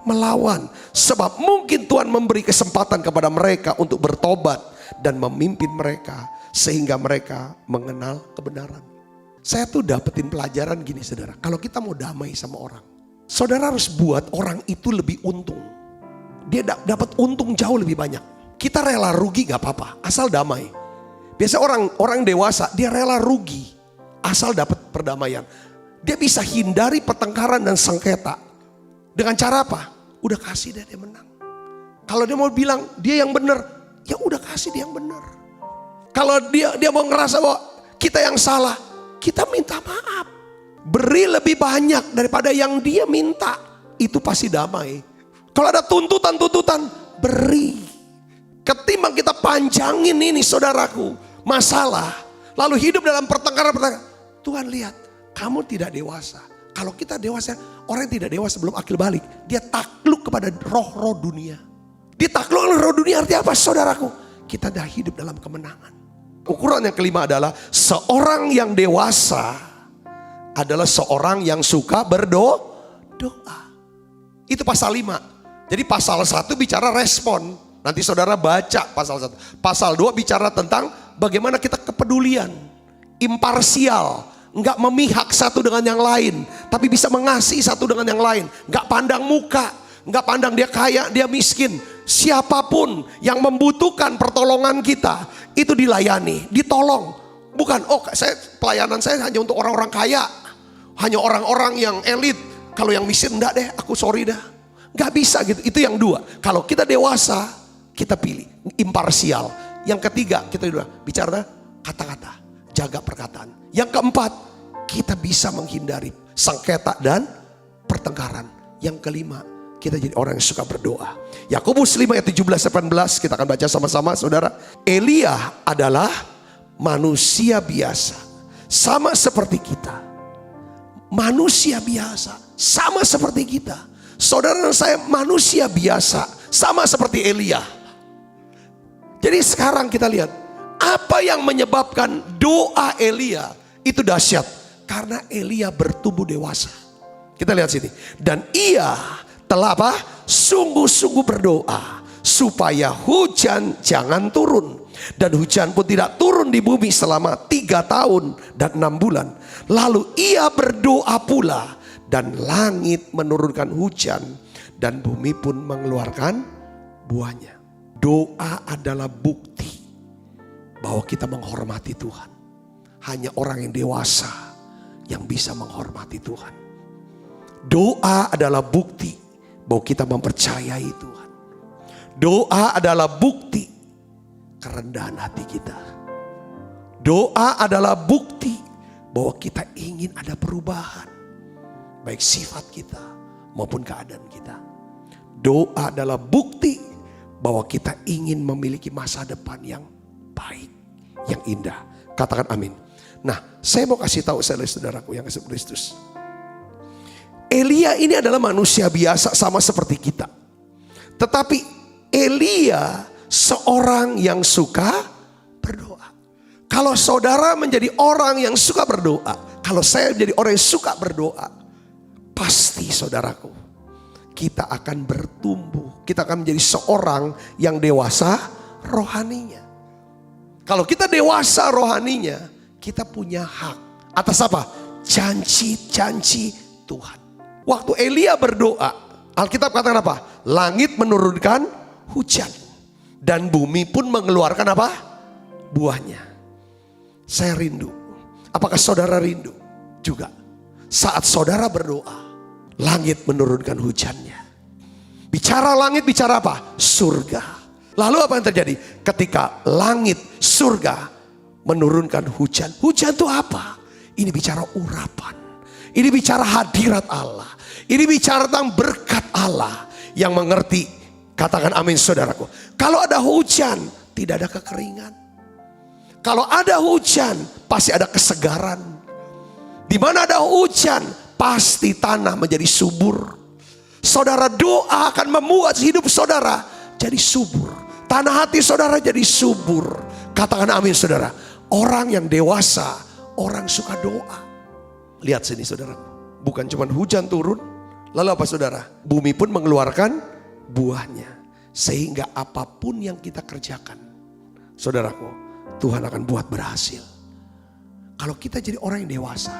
melawan. Sebab mungkin Tuhan memberi kesempatan kepada mereka untuk bertobat dan memimpin mereka sehingga mereka mengenal kebenaran. Saya tuh dapetin pelajaran gini saudara, kalau kita mau damai sama orang, saudara harus buat orang itu lebih untung. Dia dapat untung jauh lebih banyak. Kita rela rugi gak apa-apa, asal damai. Biasa orang dewasa dia rela rugi asal dapat perdamaian. Dia bisa hindari pertengkaran dan sengketa. Dengan cara apa? Udah kasih dia menang. Kalau dia mau bilang dia yang benar, ya udah kasih dia yang benar. Kalau dia mau ngerasa bahwa kita yang salah, kita minta maaf. Beri lebih banyak daripada yang dia minta, itu pasti damai. Kalau ada tuntutan, beri. Ketimbang kita panjangin ini saudaraku, masalah, lalu hidup dalam pertengkaran. Tuhan lihat, kamu tidak dewasa. Kalau kita dewasa, orang yang tidak dewasa belum akil balik, dia takluk kepada roh-roh dunia. Dia takluk oleh roh dunia artinya apa saudaraku? Kita dah hidup dalam kemenangan. Ukuran yang kelima adalah seorang yang dewasa adalah seorang yang suka berdoa. Itu pasal 5. Jadi pasal 1 bicara respon. Nanti saudara baca pasal 1. Pasal 2 bicara tentang bagaimana kita kepedulian, imparsial, nggak memihak satu dengan yang lain, tapi bisa mengasihi satu dengan yang lain. Nggak pandang muka, nggak pandang dia kaya, dia miskin. Siapapun yang membutuhkan pertolongan kita, itu dilayani, ditolong. Bukan, pelayanan saya hanya untuk orang-orang kaya, hanya orang-orang yang elit. Kalau yang miskin enggak deh, aku sorry dah. Nggak bisa gitu, itu yang dua. Kalau kita dewasa, kita pilih, imparsial. Yang ketiga, kita bicara kata-kata, jaga perkataan. Yang keempat, kita bisa menghindari sengketa dan pertengkaran. Yang kelima, kita jadi orang yang suka berdoa. Yakobus 5 ayat 17-18 kita akan baca sama-sama, saudara. Elia adalah manusia biasa, sama seperti kita. Manusia biasa, sama seperti kita. Saudara dan saya manusia biasa, sama seperti Elia. Jadi sekarang kita lihat, apa yang menyebabkan doa Elia itu dahsyat? Karena Elia bertumbuh dewasa. Kita lihat sini. Dan ia telah sungguh-sungguh berdoa supaya hujan jangan turun. Dan hujan pun tidak turun di bumi selama 3 tahun dan 6 bulan. Lalu ia berdoa pula, dan langit menurunkan hujan, dan bumi pun mengeluarkan buahnya. Doa adalah bukti bahwa kita menghormati Tuhan. Hanya orang yang dewasa yang bisa menghormati Tuhan. Doa adalah bukti bahwa kita mempercayai Tuhan. Doa adalah bukti kerendahan hati kita. Doa adalah bukti bahwa kita ingin ada perubahan, baik sifat kita maupun keadaan kita. Doa adalah bukti bahwa kita ingin memiliki masa depan yang baik, yang indah. Katakan amin. Nah, saya mau kasih tahu saudaraku yang kasih Kristus. Elia ini adalah manusia biasa sama seperti kita. Tetapi Elia seorang yang suka berdoa. Kalau saudara menjadi orang yang suka berdoa, kalau saya menjadi orang yang suka berdoa, pasti saudaraku, kita akan bertumbuh. Kita akan menjadi seorang yang dewasa rohaninya. Kalau kita dewasa rohaninya, kita punya hak atas apa? Janji-janji Tuhan. Waktu Elia berdoa, Alkitab katakan apa? Langit menurunkan hujan, dan bumi pun mengeluarkan apa? Buahnya. Saya rindu. Apakah saudara rindu juga? Saat saudara berdoa, langit menurunkan hujannya. Bicara langit, bicara apa? Surga. Lalu apa yang terjadi? Ketika langit, surga menurunkan hujan. Hujan itu apa? Ini bicara urapan. Ini bicara hadirat Allah. Ini bicara tentang berkat Allah. Yang mengerti, katakan amin saudaraku. Kalau ada hujan, tidak ada kekeringan. Kalau ada hujan, pasti ada kesegaran. Di mana ada hujan, pasti tanah menjadi subur. Saudara, doa akan membuat hidup saudara jadi subur. Tanah hati saudara jadi subur. Katakan amin saudara. Orang yang dewasa, orang suka doa. Lihat sini saudara. Bukan cuma hujan turun, lalu apa saudara? Bumi pun mengeluarkan buahnya. Sehingga apapun yang kita kerjakan, saudaraku, Tuhan akan buat berhasil. Kalau kita jadi orang yang dewasa,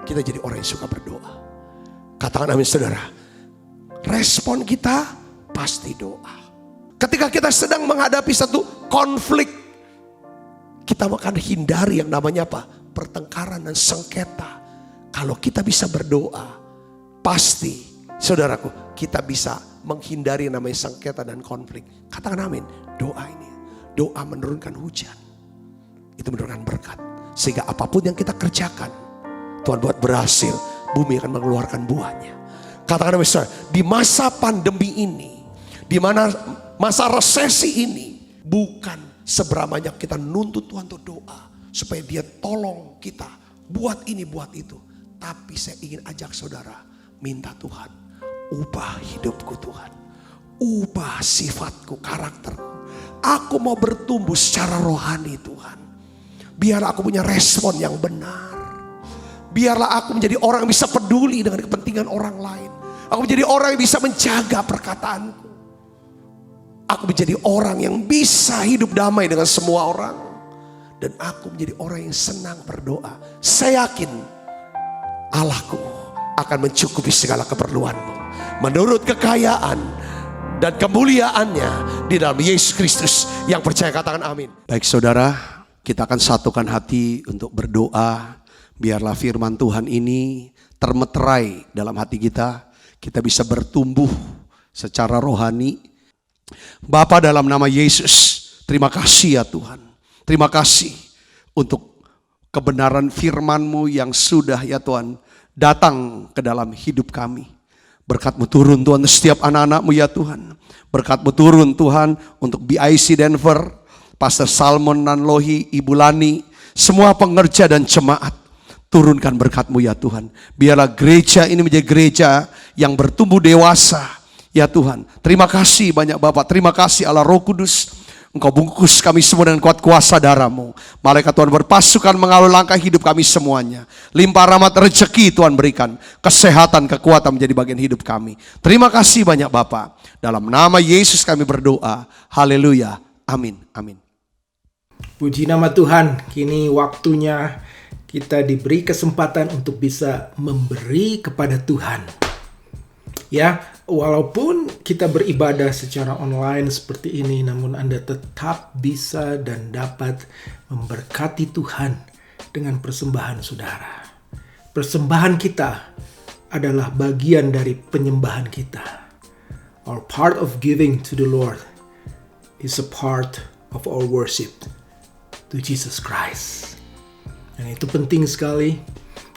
kita jadi orang yang suka berdoa. Katakan amin saudara. Respon kita pasti doa. Ketika kita sedang menghadapi satu konflik, kita akan hindari yang namanya apa? Pertengkaran dan sengketa. Kalau kita bisa berdoa, pasti saudaraku, kita bisa menghindari yang namanya sengketa dan konflik. Katakan amin. Doa ini, doa menurunkan hujan. Itu menurunkan berkat. Sehingga apapun yang kita kerjakan, Tuhan buat berhasil. Bumi akan mengeluarkan buahnya. Katakan amin saudara. Di masa pandemi ini, di mana masa resesi ini, bukan seberapa banyak kita nuntut Tuhan untuk doa supaya dia tolong kita buat ini buat itu. Tapi saya ingin ajak saudara, minta Tuhan, ubah hidupku Tuhan, ubah sifatku, karakterku. Aku mau bertumbuh secara rohani Tuhan. Biar aku punya respon yang benar. Biarlah aku menjadi orang yang bisa peduli dengan kepentingan orang lain. Aku menjadi orang yang bisa menjaga perkataanku. Aku menjadi orang yang bisa hidup damai dengan semua orang. dan aku menjadi orang yang senang berdoa. Saya yakin Allahku akan mencukupi segala keperluanmu menurut kekayaan dan kemuliaannya di dalam Yesus Kristus. Yang percaya katakan amin. Baik saudara, kita akan satukan hati untuk berdoa. Biarlah firman Tuhan ini termeterai dalam hati kita. Kita bisa bertumbuh secara rohani. Bapa, dalam nama Yesus, terima kasih ya Tuhan. Terima kasih untuk kebenaran firman-Mu yang sudah ya Tuhan datang ke dalam hidup kami. Berkat-Mu turun Tuhan setiap anak-anak-Mu ya Tuhan. Berkat-Mu turun Tuhan untuk BIC Denver, Pastor Salmon Nanlohi, Ibu Lani, semua pengerja dan jemaat. Turunkan berkat-Mu ya Tuhan. Biarlah gereja ini menjadi gereja yang bertumbuh dewasa ya Tuhan. Terima kasih banyak Bapak. Terima kasih Allah Roh Kudus. Engkau bungkus kami semua dengan kuat kuasa darah-Mu. Malaikat Tuhan berpasukan mengawal langkah hidup kami semuanya. Limpah rahmat rezeki Tuhan berikan. Kesehatan, kekuatan menjadi bagian hidup kami. Terima kasih banyak Bapak. Dalam nama Yesus kami berdoa. Haleluya. Amin. Amin. Puji nama Tuhan, kini waktunya kita diberi kesempatan untuk bisa memberi kepada Tuhan. Ya, walaupun kita beribadah secara online seperti ini, namun Anda tetap bisa dan dapat memberkati Tuhan dengan persembahan saudara. Persembahan kita adalah bagian dari penyembahan kita. Our part of giving to the Lord is a part of our worship to Jesus Christ. Dan itu penting sekali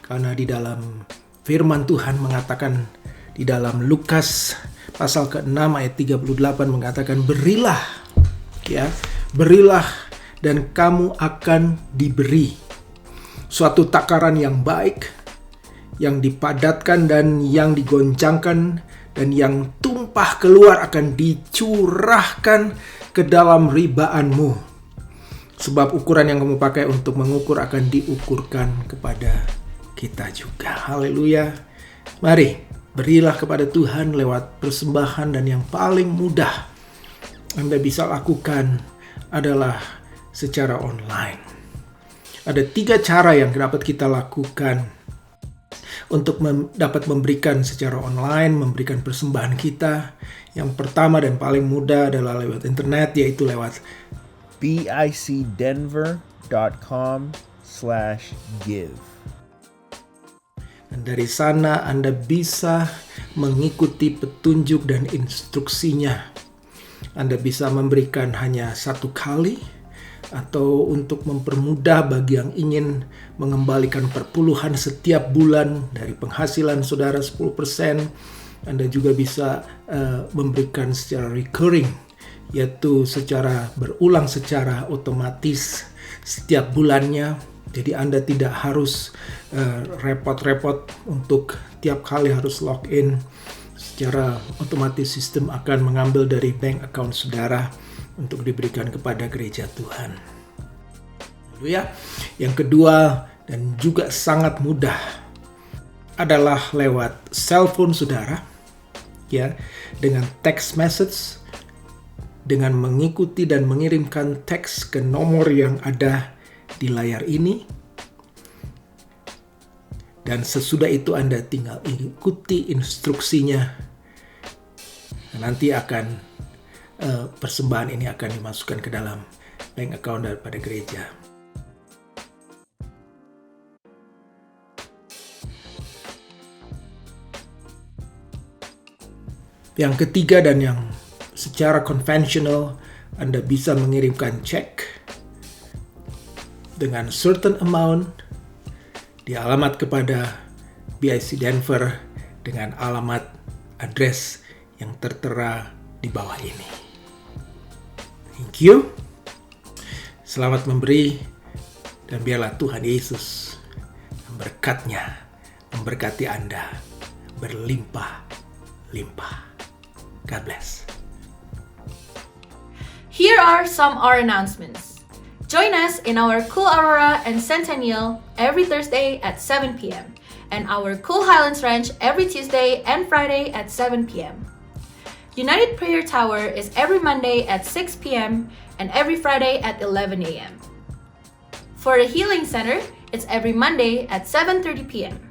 karena di dalam firman Tuhan mengatakan di dalam Lukas pasal ke-6 ayat 38 mengatakan berilah ya, berilah dan kamu akan diberi suatu takaran yang baik, yang dipadatkan dan yang digoncangkan dan yang tumpah keluar akan dicurahkan ke dalam ribaanmu. Sebab ukuran yang kamu pakai untuk mengukur akan diukurkan kepada kita juga. Haleluya. Mari, berilah kepada Tuhan lewat persembahan, dan yang paling mudah Anda bisa lakukan adalah secara online. Ada 3 cara yang dapat kita lakukan untuk dapat memberikan secara online, memberikan persembahan kita. Yang pertama dan paling mudah adalah lewat internet, yaitu lewat bicdenver.com/give. Dan dari sana Anda bisa mengikuti petunjuk dan instruksinya. Anda bisa memberikan hanya 1 kali, atau untuk mempermudah bagi yang ingin mengembalikan perpuluhan setiap bulan dari penghasilan saudara 10%, Anda juga bisa memberikan secara recurring, yaitu secara berulang secara otomatis setiap bulannya. Jadi Anda tidak harus repot-repot untuk tiap kali harus login. Secara otomatis sistem akan mengambil dari bank account saudara untuk diberikan kepada gereja Tuhan. Haleluya. Yang kedua dan juga sangat mudah adalah lewat cellphone saudara, ya, dengan text message, dengan mengikuti dan mengirimkan teks ke nomor yang ada di layar ini. Dan sesudah itu Anda tinggal ikuti instruksinya. Dan nanti akan persembahan ini akan dimasukkan ke dalam bank account daripada gereja. Yang ketiga dan yang secara konvensional, Anda bisa mengirimkan cek dengan certain amount dialamat kepada BIC Denver dengan alamat address yang tertera di bawah ini. Thank you. Selamat memberi, dan biarlah Tuhan Yesus berkat-Nya memberkati Anda berlimpah-limpah. God bless. Here are some our announcements. Join us in our Cool Aurora and Centennial every Thursday at 7 p.m. and our Cool Highlands Ranch every Tuesday and Friday at 7 p.m. United Prayer Tower is every Monday at 6 p.m. and every Friday at 11 a.m. For the Healing Center, it's every Monday at 7:30 p.m.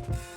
Tuhan.